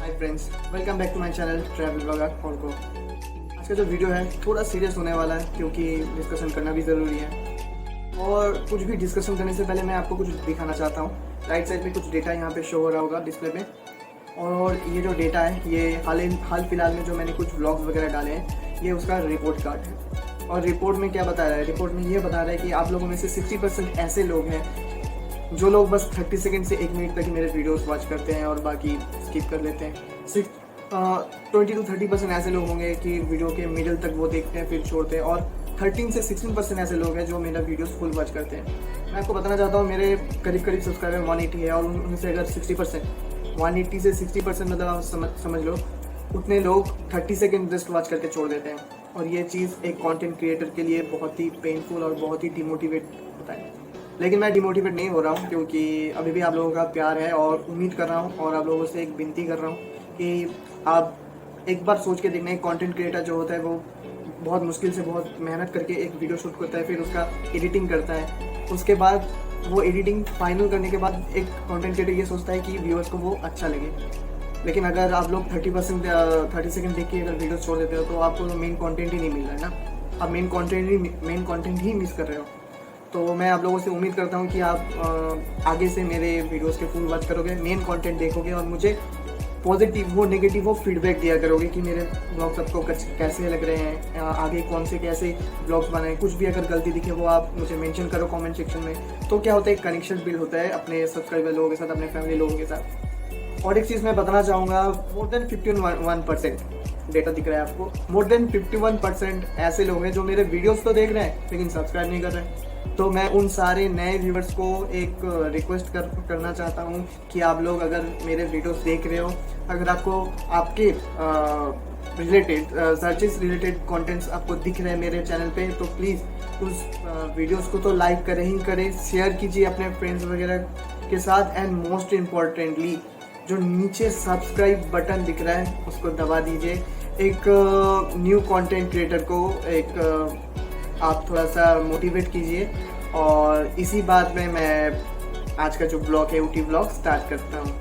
Hi friends, welcome back to my channel travel blogger को। आज का जो वीडियो है थोड़ा सीरियस होने वाला है क्योंकि डिस्कशन करना भी ज़रूरी है। और कुछ भी डिस्कशन करने से पहले मैं आपको कुछ दिखाना चाहता हूँ। राइट साइड पे कुछ डेटा यहाँ पे शो हो रहा होगा डिस्प्ले पे। और ये जो डेटा है ये हाल फिलहाल में जो मैंने कुछ व्लॉग्स वगैरह डाले हैं, ये उसका रिपोर्ट कार्ड है। और रिपोर्ट में क्या बता रहा है? रिपोर्ट में ये बता रहा है कि आप लोगों में से 60% ऐसे लोग हैं जो लोग बस 30 सेकंड से 1 मिनट तक ही मेरे वीडियोस वॉच करते हैं और बाकी स्किप कर लेते हैं। 20 to 30% ऐसे लोग होंगे कि वीडियो के मिडिल तक वो देखते हैं फिर छोड़ते हैं। और 13 से 16% ऐसे लोग हैं जो मेरा वीडियोस फुल वॉच करते हैं। मैं आपको बताना चाहता हूँ, मेरे करीब सब्सक्राइबर 180 है और उनसे अगर 60%, 180 से 60% मतलब आप समझ लो उतने लोग 30 सेकंड जस्ट वॉच करके छोड़ देते हैं। और ये चीज़ एक कंटेंट क्रिएटर के लिए बहुत ही पेनफुल और बहुत ही डिमोटिवेट होता है। लेकिन मैं डिमोटिवेट नहीं हो रहा हूँ क्योंकि अभी भी आप लोगों का प्यार है और उम्मीद कर रहा हूँ और आप लोगों से एक विनती कर रहा हूँ कि आप एक बार सोच के देखना, एक कंटेंट क्रिएटर जो होता है वो बहुत मुश्किल से बहुत मेहनत करके एक वीडियो शूट करता है, फिर उसका एडिटिंग करता है। उसके बाद वो एडिटिंग फाइनल करने के बाद एक कंटेंट क्रिएटर ये सोचता है कि व्यूअर्स को वो अच्छा लगे। लेकिन अगर आप लोग 30 सेकंड देख के अगर वीडियो छोड़ देते हो तो आपको मेन कंटेंट ही नहीं मिल रहा है ना। आप मेन कंटेंट ही मिस कर रहे हो। तो मैं आप लोगों से उम्मीद करता हूँ कि आप आगे से मेरे वीडियोस के फुल वॉच करोगे, मेन कंटेंट देखोगे और मुझे पॉजिटिव हो नेगेटिव हो फीडबैक दिया करोगे कि मेरे ब्लॉग्स आपको कैसे लग रहे हैं, आगे कौन से कैसे ब्लॉग्स बनाए। कुछ भी अगर गलती दिखे वो आप मुझे मेंशन करो कमेंट सेक्शन में। तो क्या होता है, एक कनेक्शन बिल्ड होता है अपने सब्सक्राइबर लोगों के साथ, अपने फैमिली लोगों के साथ। और एक चीज़ मैं बताना चाहूँगा, मोर देन 51% डेटा दिख रहा है आपको। मोर देन 51% ऐसे लोग हैं जो मेरे वीडियोज़ तो देख रहे हैं लेकिन सब्सक्राइब नहीं कर रहे हैं। तो मैं उन सारे नए व्यूवर्स को एक रिक्वेस्ट करना चाहता हूँ कि आप लोग अगर मेरे वीडियोस देख रहे हो, अगर आपको आपके रिलेटेड सर्चेस रिलेटेड कंटेंट्स आपको दिख रहे हैं मेरे चैनल पे, तो प्लीज़ उस वीडियोस को तो लाइक करें ही करें, शेयर कीजिए अपने फ्रेंड्स वगैरह के साथ। एंड मोस्ट इम्पॉर्टेंटली जो नीचे सब्सक्राइब बटन दिख रहा है उसको दबा दीजिए। एक न्यू कंटेंट क्रिएटर को एक आप थोड़ा सा मोटिवेट कीजिए। और इसी बात में मैं आज का जो ब्लॉग है ऊटी ब्लॉग स्टार्ट करता हूँ।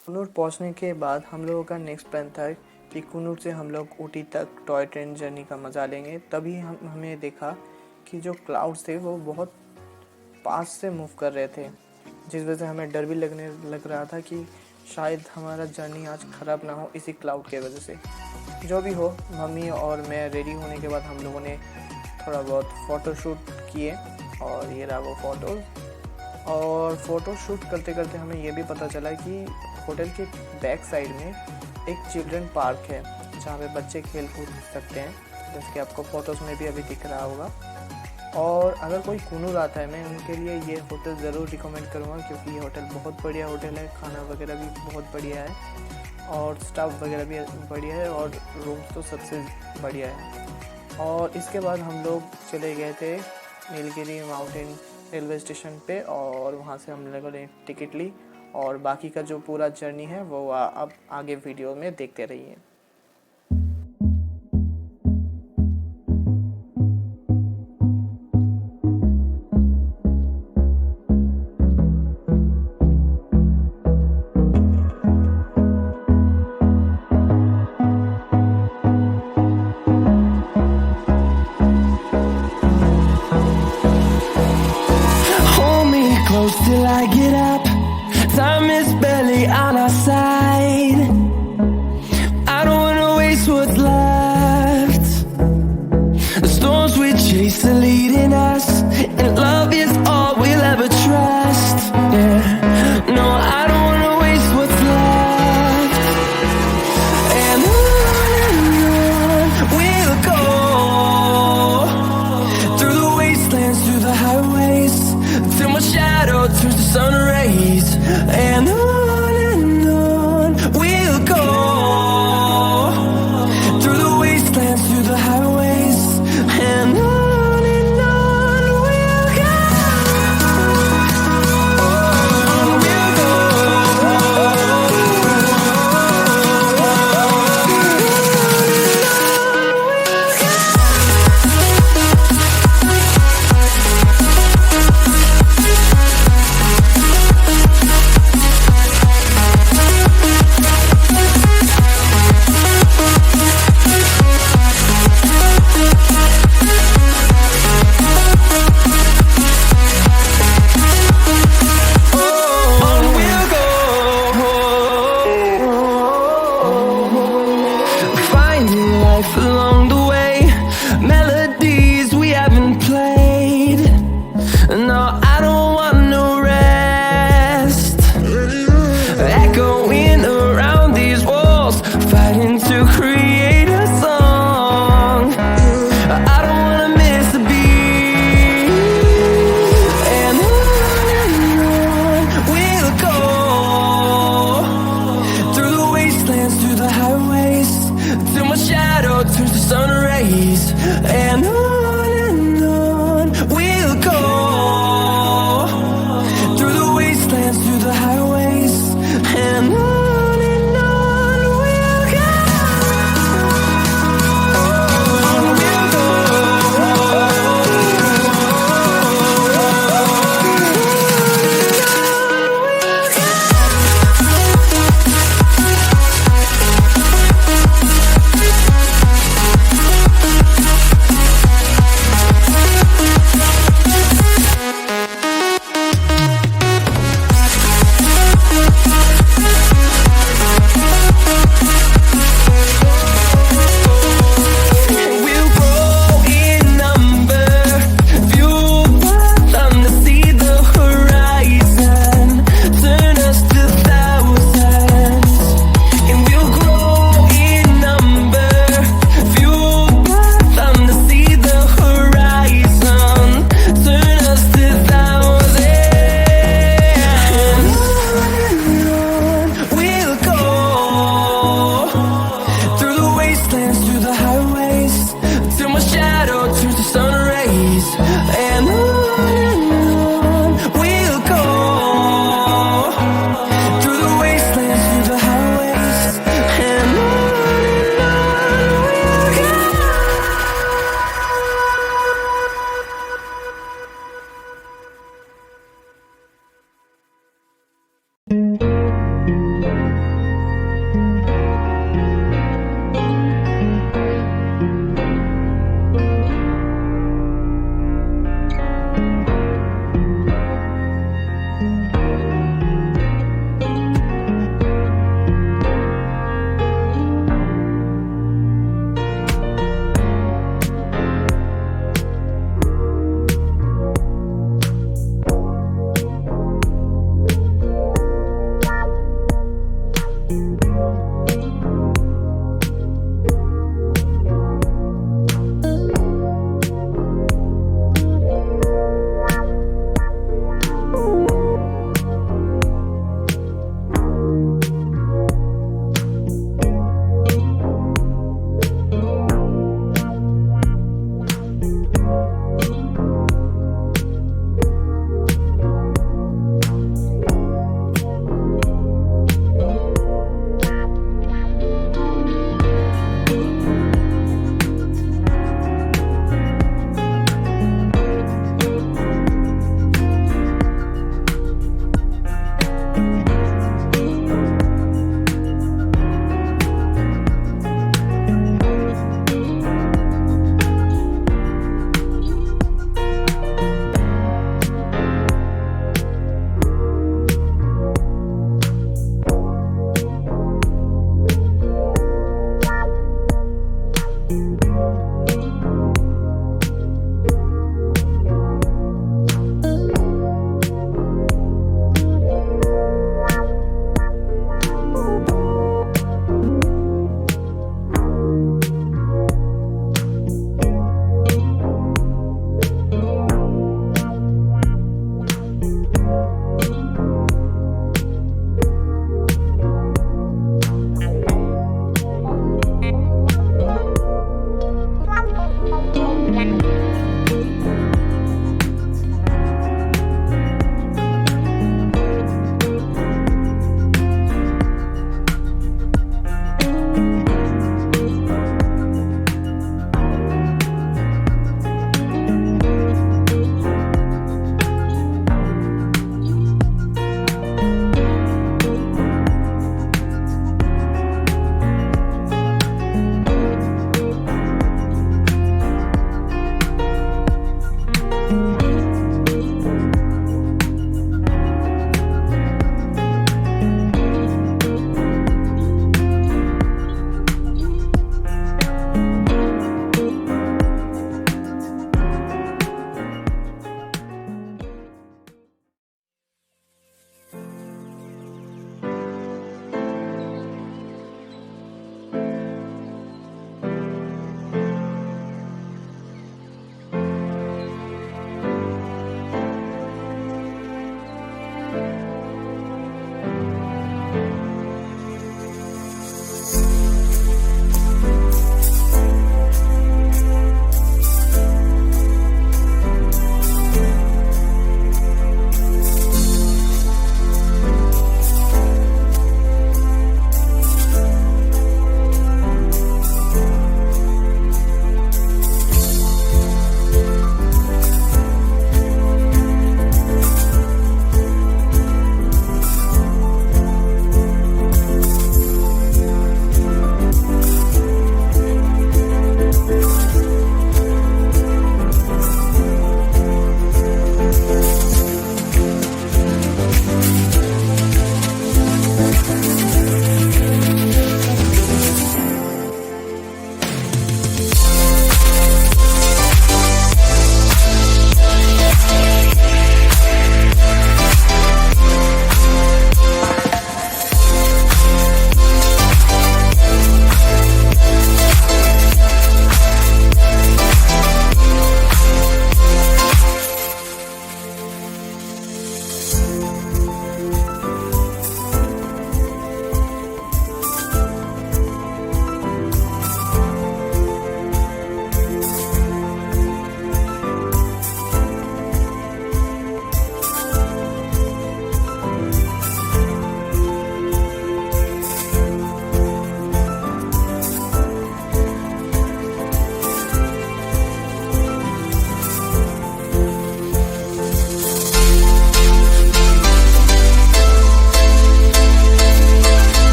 कुन्नूर पहुँचने के बाद हम लोगों का नेक्स्ट प्लान था कि कुन्नूर से हम लोग ऊटी तक टॉय ट्रेन जर्नी का मज़ा लेंगे। तभी हमें देखा कि जो क्लाउड्स थे वो बहुत पास से मूव कर रहे थे, जिस वजह से हमें डर भी लग रहा था कि शायद हमारा जर्नी आज ख़राब ना हो इसी क्लाउड के वजह से। जो भी हो, मम्मी और मैं रेडी होने के बाद हम लोगों ने थोड़ा बहुत फ़ोटो शूट किए और ये रहा वो फ़ोटो। और फ़ोटो शूट करते करते हमें ये भी पता चला कि होटल के बैक साइड में एक चिल्ड्रन पार्क है जहाँ पे बच्चे खेल कूद सकते हैं, जैसे कि आपको फ़ोटोज़ में भी अभी दिख रहा होगा। और अगर कोई कुन्नूर आता है, मैं उनके लिए ये होटल ज़रूर रिकमेंड करूँगा क्योंकि ये होटल बहुत बढ़िया होटल है, खाना वगैरह भी बहुत बढ़िया है और स्टाफ वगैरह भी बढ़िया है और रूम्स तो सबसे बढ़िया है। और इसके बाद हम लोग चले गए थे नीलगिरी माउंटेन रेलवे स्टेशन पे और वहाँ से हम लोगों ने टिकट ली। और बाकी का जो पूरा जर्नी है वो अब आगे वीडियो में देखते रहिए। Close till I get up. Time is barely on our side. I don't wanna waste what's left. The storms we chase are leading